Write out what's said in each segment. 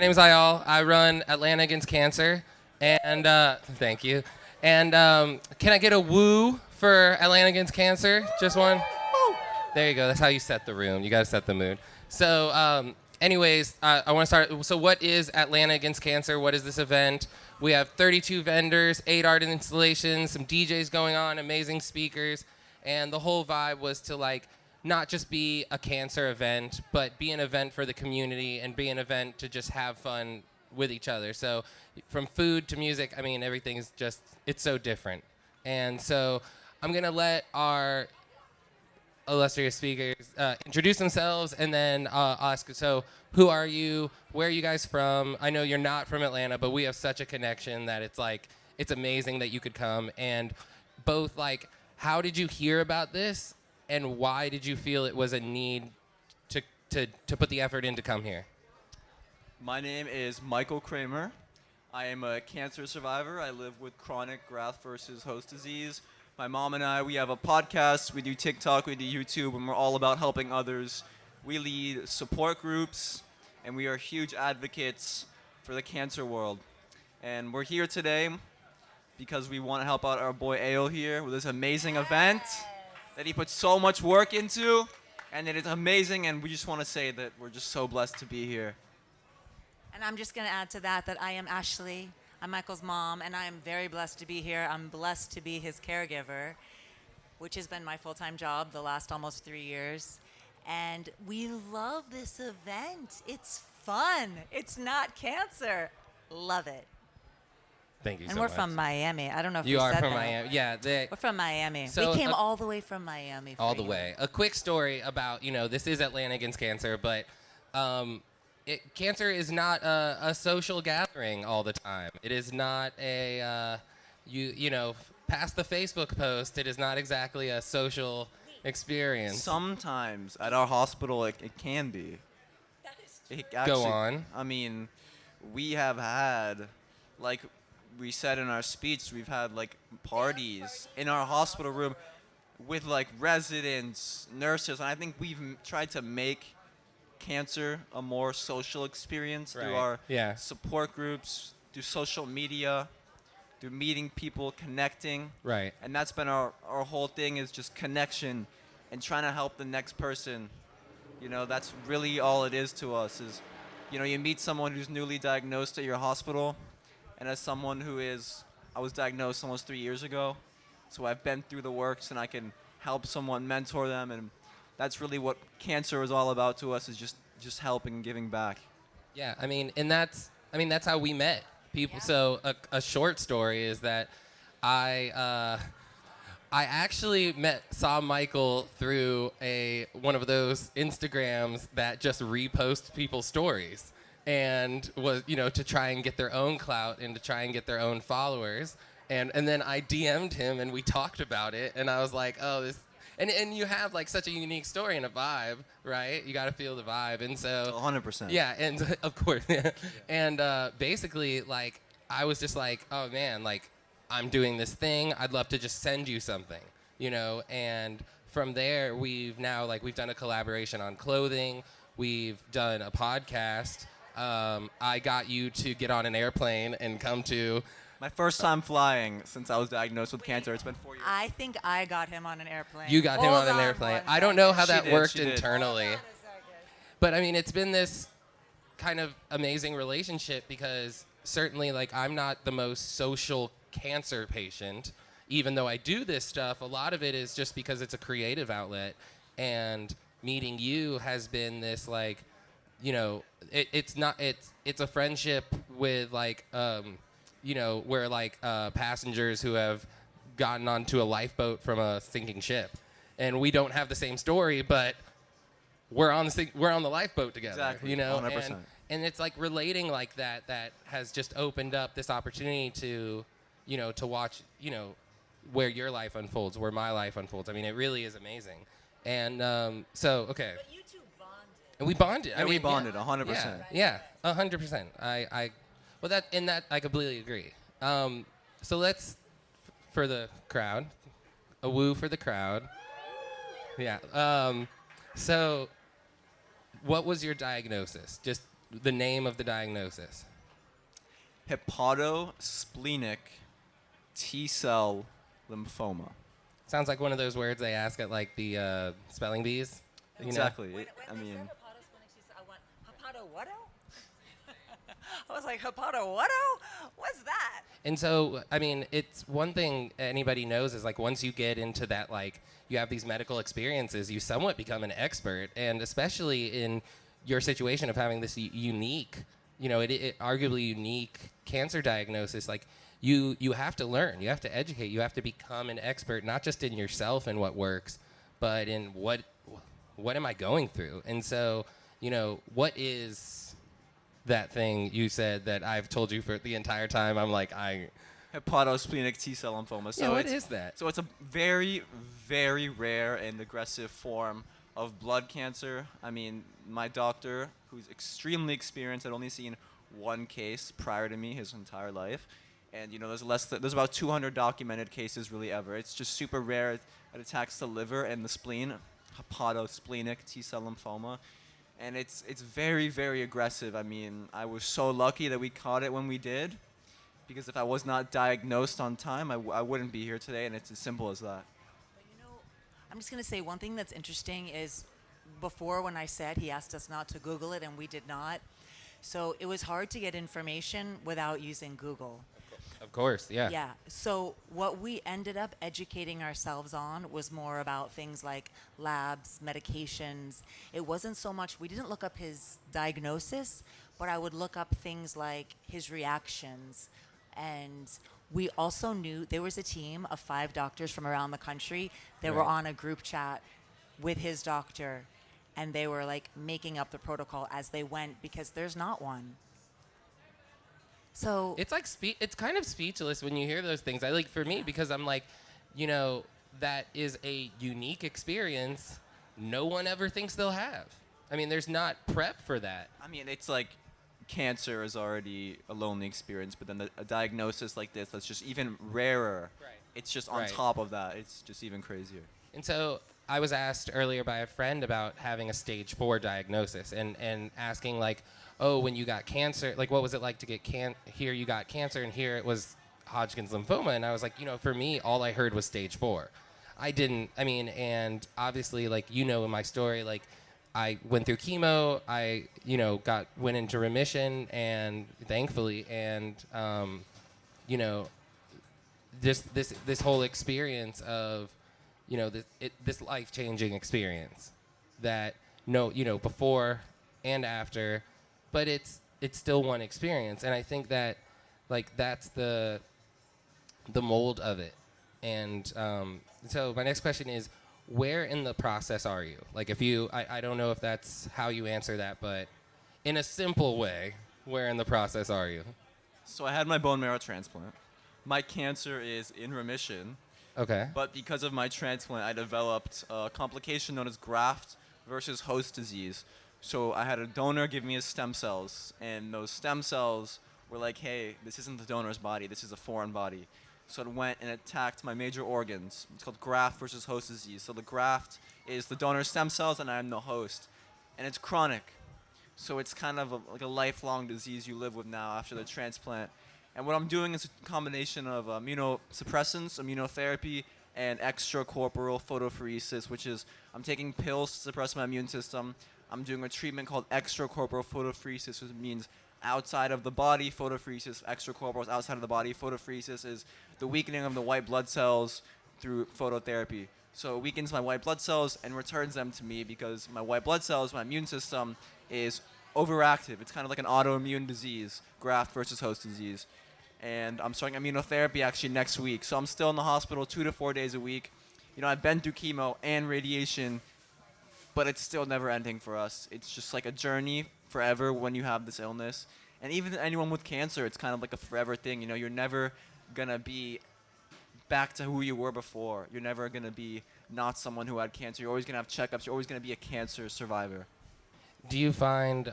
name's Ayal. I run Atlanta Against Cancer, and thank you. And can I get a woo for Atlanta Against Cancer? Just one. There you go. That's how you set the room. You got to set the mood. So, anyways, I want to start. So, what is Atlanta Against Cancer? What is this event? We have 32 vendors, 8 art installations, some DJs going on, amazing speakers, and the whole vibe was to not just be a cancer event, but be an event for the community and be an event to just have fun with each other. So, from food to music, I mean, everything is just it's so different. And so, I'm gonna let our illustrious speakers introduce themselves, and then I'll ask, so who are you? Where are you guys from? I know you're not from Atlanta, but we have such a connection that it's amazing that you could come. And both, how did you hear about this, and why did you feel it was a need to put the effort in to come here? My name is Michael Cramer. I am a cancer survivor. I live with chronic graft versus host disease. My mom and I, we have a podcast, we do TikTok, we do YouTube, and we're all about helping others. We lead support groups, and we are huge advocates for the cancer world. And we're here today because we want to help out our boy Ayo here with this amazing event that he put so much work into, and it is amazing, and we just want to say that we're just so blessed to be here. And I'm just going to add to that I am Ashlee. I'm Michael's mom, and I am very blessed to be here. I'm blessed to be his caregiver, which has been my full-time job the last almost 3 years. And we love this event. It's fun. It's not cancer. Love it. Thank you and so we're much. from Miami. I don't know if You we are said from that. Miami. Yeah, We're from Miami. So, we came all the way from Miami. all the way. A quick story about, this is Atlanta Against Cancer, but cancer is not a social gathering all the time. It is not a, past the Facebook post, it is not exactly a social experience. Sometimes at our hospital, it can be. Go on. I mean, we have had, like we said in our speech, we've had parties in our hospital room with residents, nurses, and I think we've tried to make cancer a more social experience through our support groups, through social media, through meeting people, connecting. Right. And that's been our whole thing, is just connection and trying to help the next person. That's really all it is to us, is, you meet someone who's newly diagnosed at your hospital, and as someone I was diagnosed almost 3 years ago, so I've been through the works, and I can help someone, mentor them, and that's really what cancer is all about to us, is just helping and giving back. Yeah, that's how we met people. Yeah. So a short story is that I actually saw Michael through one of those Instagrams that just repost people's stories, and was to try and get their own clout and to try and get their own followers, and then I DM'd him and we talked about it, and I was like, oh, this. And you have such a unique story and a vibe, right? You got to feel the vibe, and so 100%. Yeah, and of course, and basically, I was just like, oh man, I'm doing this thing. I'd love to just send you something, And from there, we've done a collaboration on clothing. We've done a podcast. I got you to get on an airplane and come to. My first time flying since I was diagnosed with cancer. It's been 4 years. I think I got him on an airplane. You got him on an airplane. I don't know how that worked She did. internally. But it's been this kind of amazing relationship, because certainly I'm not the most social cancer patient, even though I do this stuff. A lot of it is just because it's a creative outlet, and meeting you has been this it's a friendship with where passengers who have gotten onto a lifeboat from a sinking ship, and we don't have the same story, but we're on the lifeboat together. Exactly. 100%. And it's relating that has just opened up this opportunity to to watch where your life unfolds, where my life unfolds. It really is amazing. And so okay. But you two bonded. And we bonded. Yeah, we bonded 100%. Yeah, 100%. I completely agree. So let's, for the crowd, a woo for the crowd. Yeah. So what was your diagnosis? Just the name of the diagnosis. Hepatosplenic T-cell lymphoma. Sounds like one of those words they ask at like the spelling bees. You know? Exactly. When I they mean, said hepatosplenic, I went, hepato whato? I was like, hepato whato? What's that? And so, I mean, it's one thing anybody knows is like once you get into that, like you have these medical experiences, you somewhat become an expert. And especially in your situation of having this unique, it arguably unique cancer diagnosis, like you have to learn, you have to educate, you have to become an expert, not just in yourself and what works, but in what am I going through? And so, what is that thing you said that I've told you for the entire time? I'm like, hepatosplenic T-cell lymphoma. So what is that? So it's a very, very rare and aggressive form of blood cancer. I mean, my doctor, who's extremely experienced, had only seen one case prior to me his entire life. And there's about 200 documented cases really ever. It's just super rare. It attacks the liver and the spleen, hepatosplenic T-cell lymphoma. And it's very, very aggressive. I mean, I was so lucky that we caught it when we did, because if I was not diagnosed on time, I wouldn't be here today, and it's as simple as that. But I'm just going to say one thing that's interesting is before when I said he asked us not to Google it, and we did not. So it was hard to get information without using Google. Of course, yeah. Yeah. So what we ended up educating ourselves on was more about things like labs, medications. It wasn't so much, we didn't look up his diagnosis, but I would look up things like his reactions. And we also knew there was a team of 5 doctors from around the country that were Right. on a group chat with his doctor, and they were like making up the protocol as they went because there's not one. So It's like it's kind of speechless when you hear those things. For me, because I'm like, that is a unique experience no one ever thinks they'll have. I mean, there's not prep for that. I mean, it's like cancer is already a lonely experience, but then a diagnosis like this that's just even rarer. Right. It's just on Right. top of that. It's just even crazier. And so I was asked earlier by a friend about having a stage 4 diagnosis and asking like, oh, when you got cancer, like what was it like to get here you got cancer and here it was Hodgkin's lymphoma? And I was like, for me, all I heard was stage 4. And obviously like, in my story, like I went through chemo, I, went into remission and thankfully, and, just this whole experience of, this life-changing experience that before and after, but it's still one experience. And I think that like that's the mold of it. And so my next question is, where in the process are you? Like I don't know if that's how you answer that, but in a simple way, where in the process are you? So I had my bone marrow transplant. My cancer is in remission. Okay. But because of my transplant, I developed a complication known as graft versus host disease. So I had a donor give me his stem cells, and those stem cells were like, hey, this isn't the donor's body, this is a foreign body. So it went and attacked my major organs. It's called graft versus host disease. So the graft is the donor's stem cells, and I'm the host. And it's chronic. So it's kind of like a lifelong disease you live with now after the transplant. And what I'm doing is a combination of immunosuppressants, immunotherapy, and extracorporeal photopheresis, which is I'm taking pills to suppress my immune system. I'm doing a treatment called extracorporeal photopheresis, which means outside of the body photopheresis. Extracorporeal is outside of the body. Photopheresis is the weakening of the white blood cells through phototherapy. So it weakens my white blood cells and returns them to me because my white blood cells, my immune system, is overactive. It's kind of like an autoimmune disease, graft versus host disease. And I'm starting immunotherapy actually next week. So I'm still in the hospital 2 to 4 days a week. I've been through chemo and radiation, but it's still never ending for us. It's just like a journey forever when you have this illness. And even anyone with cancer, it's kind of like a forever thing. You're never going to be back to who you were before. You're never going to be not someone who had cancer. You're always going to have checkups. You're always going to be a cancer survivor. Do you find,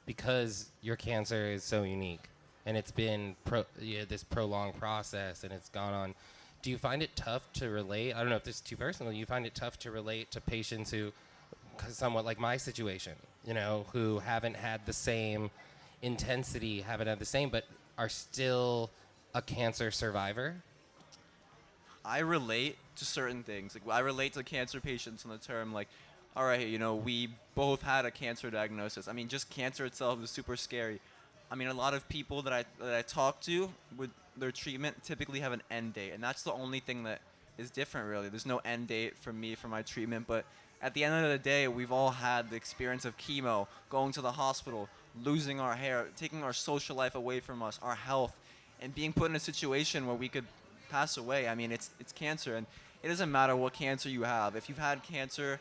because your cancer is so unique and it's been this prolonged process and it's gone on, do you find it tough to relate? I don't know if this is too personal. Do you find it tough to relate to patients who, somewhat like my situation, who haven't had the same intensity, haven't had the same, but are still a cancer survivor? I relate to certain things. Like I relate to cancer patients in the term like, all right, we both had a cancer diagnosis. I mean, just cancer itself is super scary. I mean, a lot of people that I talk to with their treatment typically have an end date, and that's the only thing that is different really. There's no end date for me for my treatment, but at the end of the day, we've all had the experience of chemo, going to the hospital, losing our hair, taking our social life away from us, our health, and being put in a situation where we could pass away. I mean, it's cancer, and it doesn't matter what cancer you have. If you've had cancer,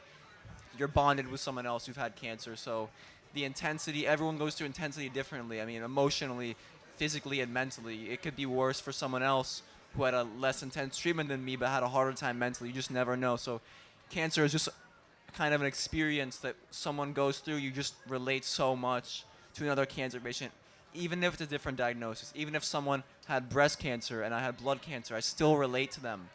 you're bonded with someone else who've had cancer. So the intensity, everyone goes through intensity differently. I mean, emotionally, physically, and mentally. It could be worse for someone else who had a less intense treatment than me but had a harder time mentally. You just never know. So cancer is just kind of an experience that someone goes through. You just relate so much to another cancer patient, even if it's a different diagnosis. Even if someone had breast cancer and I had blood cancer, I still relate to them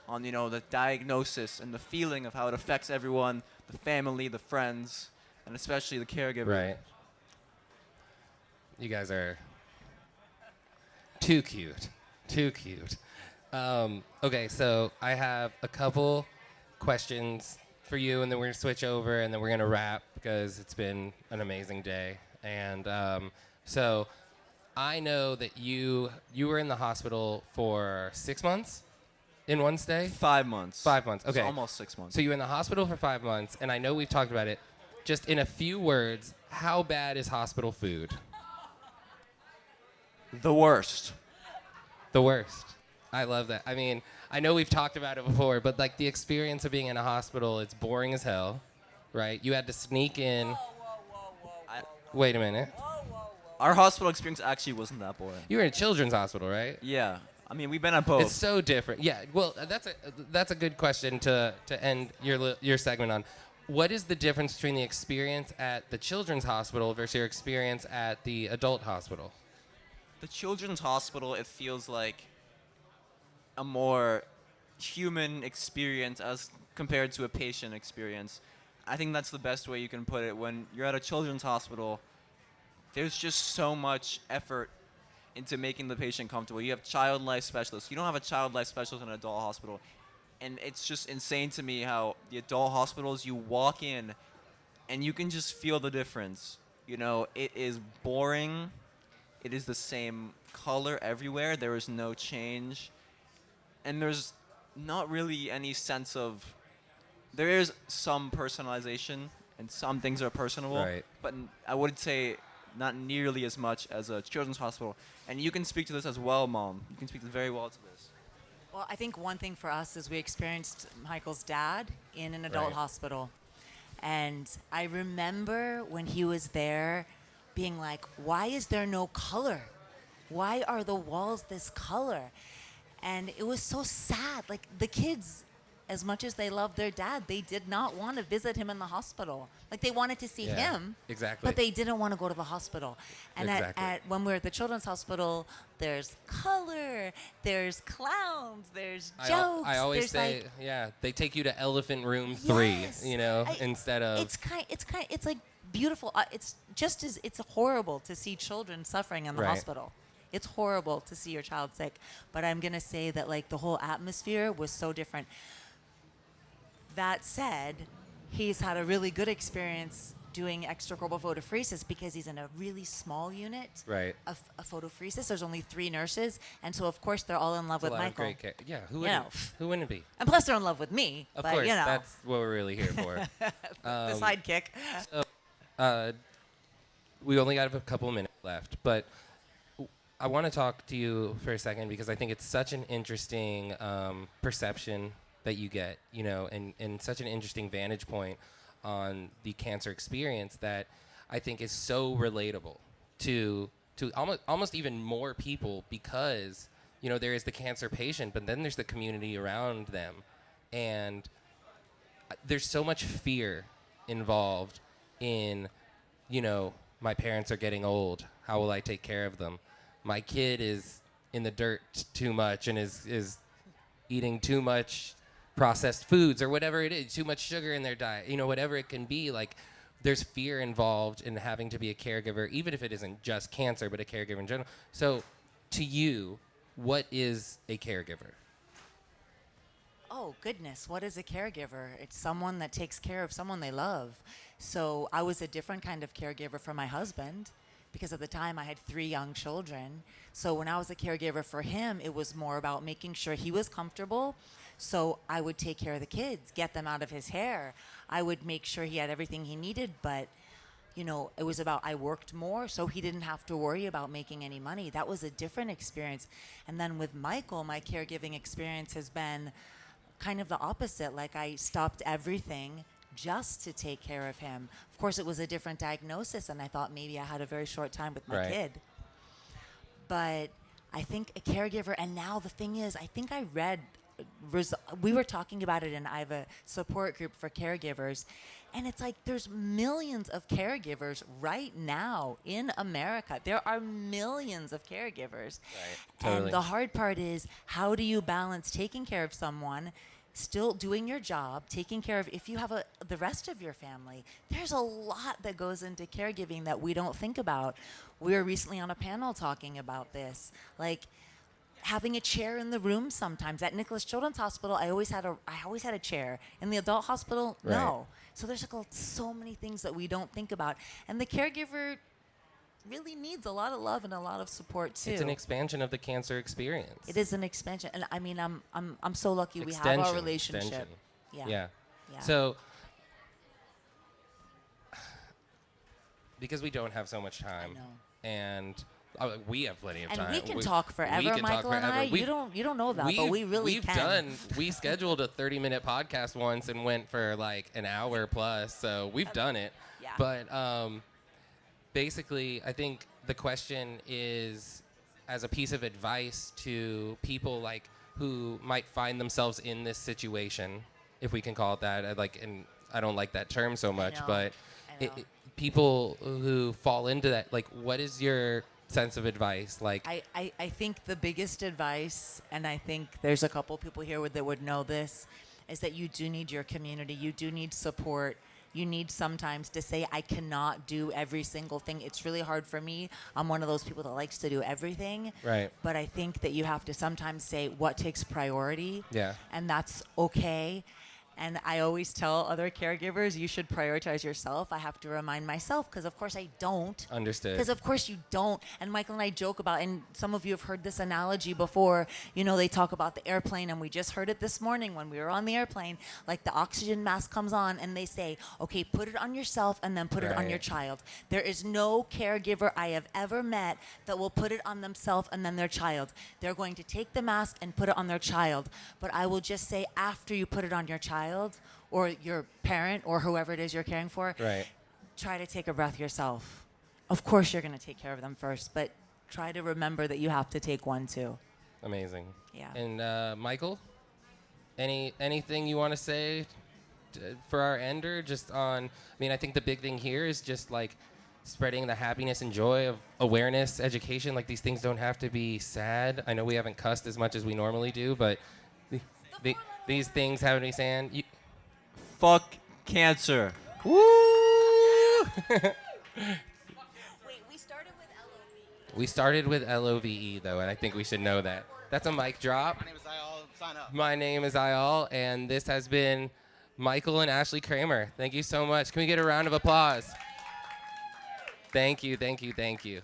on the diagnosis and the feeling of how it affects everyone, the family, the friends, and especially the caregiver. Right. You guys are too cute. Too cute. Okay, so I have a couple questions for you, and then we're going to switch over, and then we're going to wrap because it's been an amazing day. And so I know that you were in the hospital for 6 months in one stay? 5 months. 5 months, okay. It's almost 6 months. So you were in the hospital for 5 months, and I know we've talked about it. Just in a few words, how bad is hospital food? The worst. The worst. I love that. I mean, I know we've talked about it before, but like the experience of being in a hospital, it's boring as hell, right? You had to sneak in. Wait a minute. Our hospital experience actually wasn't that boring. You were in a children's hospital, right? Yeah. I mean, we've been at both. It's so different. Yeah. Well, that's a good question to end your segment on. What is the difference between the experience at the children's hospital versus your experience at the adult hospital? The children's hospital, it feels like a more human experience as compared to a patient experience. I think that's the best way you can put it. When you're at a children's hospital, there's just so much effort into making the patient comfortable. You have child life specialists. You don't have a child life specialist in an adult hospital. And it's just insane to me how the adult hospitals, you walk in and you can just feel the difference. It is boring. It is the same color everywhere. There is no change. And there's not really any sense of... There is some personalization, and some things are personable. Right. But I would say not nearly as much as a children's hospital. And you can speak to this as well, Mom. You can speak very well to this. Well, I think one thing for us is we experienced Michael's dad in an adult Right. hospital. And I remember when he was there being like, why is there no color? Why are the walls this color? And it was so sad. Like the kids, as much as they loved their dad, they did not want to visit him in the hospital. Like they wanted to see Yeah, him, exactly. but they didn't want to go to the hospital. And Exactly. when we're at the children's hospital, there's color, there's clowns, there's jokes. I always there's say, like, they take you to Elephant Room 3, yes. instead of... It's like beautiful. It's horrible to see children suffering in the Right. hospital. It's horrible to see your child sick. But I'm going to say that like the whole atmosphere was so different. That said, he's had a really good experience doing extracorporeal photopheresis because he's in a really small unit Right. of photopheresis. There's only 3 nurses. And so, of course, they're all in love a with lot of Michael. great care. Yeah, who You wouldn't, know. who wouldn't be? And plus, they're in love with me. Of but, course, you know, that's what we're really here for. the sidekick. So, we only got a couple of minutes left, but I want to talk to you for a second because I think it's such an interesting perception that you get, and such an interesting vantage point on the cancer experience that I think is so relatable to almost even more people because, there is the cancer patient, but then there's the community around them. And there's so much fear involved in, my parents are getting old. How will I take care of them? My kid is in the dirt too much and is eating too much processed foods or whatever it is, too much sugar in their diet, whatever it can be. Like, there's fear involved in having to be a caregiver, even if it isn't just cancer, but a caregiver in general. So to you, what is a caregiver? Oh, goodness. What is a caregiver? It's someone that takes care of someone they love. So I was a different kind of caregiver for my husband because at the time I had 3 young children. So when I was a caregiver for him, it was more about making sure he was comfortable. So I would take care of the kids, get them out of his hair. I would make sure he had everything he needed, but it was about I worked more so he didn't have to worry about making any money. That was a different experience. And then with Michael, my caregiving experience has been kind of the opposite. Like I stopped everything just to take care of him. Of course, it was a different diagnosis, and I thought maybe I had a very short time with my kid. But I think a caregiver, and now the thing is, I think I read, we were talking about it, and I have a support group for caregivers, and it's like there's millions of caregivers right now in America. There are millions of caregivers. Right. Totally. And the hard part is, how do you balance taking care of someone, still doing your job, taking care of, if you have the rest of your family? There's a lot that goes into caregiving that we don't think about. We were recently on a panel talking about this. Like, having a chair in the room sometimes. At Nicholas Children's Hospital, I always had a chair. In the adult hospital, no. So there's like so many things that we don't think about. And the caregiver really needs a lot of love and a lot of support too. It's an expansion of the cancer experience. It is an expansion. And I mean, I'm so lucky we have our relationship. Yeah. So because we don't have so much time, and we have plenty of time. And we can talk forever, Michael and I. You don't know that, but we really can. We scheduled a 30-minute podcast once and went for like an hour plus, so we've done it. Yeah. But basically, I think the question is, as a piece of advice to people like who might find themselves in this situation, if we can call it that. And I don't like that term so much, but people who fall into that, like, what is your sense of advice? Like, I think the biggest advice, and I think there's a couple people here that would know this, is that you do need your community. You do need support. You need sometimes to say, I cannot do every single thing. It's really hard for me. I'm one of those people that likes to do everything. Right. But I think that you have to sometimes say what takes priority. Yeah. And that's okay. And I always tell other caregivers, you should prioritize yourself. I have to remind myself, because of course I don't. Understood. Because of course you don't. And Michael and I joke about, and some of you have heard this analogy before, they talk about the airplane, and we just heard it this morning when we were on the airplane, like the oxygen mask comes on and they say, okay, put it on yourself and then put it on your child. There is no caregiver I have ever met that will put it on themselves and then their child. They're going to take the mask and put it on their child. But I will just say, after you put it on your child, or your parent, or whoever it is you're caring for, try to take a breath yourself. Of course you're going to take care of them first, but try to remember that you have to take one too. Amazing. Yeah. And Michael, anything you want to say for our ender? Just on, I think the big thing here is just like spreading the happiness and joy of awareness, education. Like, these things don't have to be sad. I know we haven't cussed as much as we normally do, but these things have any sand. Fuck cancer. Woo! Wait, we started with LOVE. We started with LOVE, though, and I think we should know that. That's a mic drop. My name is Ayal. Sign up. My name is Ayal, and this has been Michael and Ashlee Cramer. Thank you so much. Can we get a round of applause? Thank you, thank you, thank you.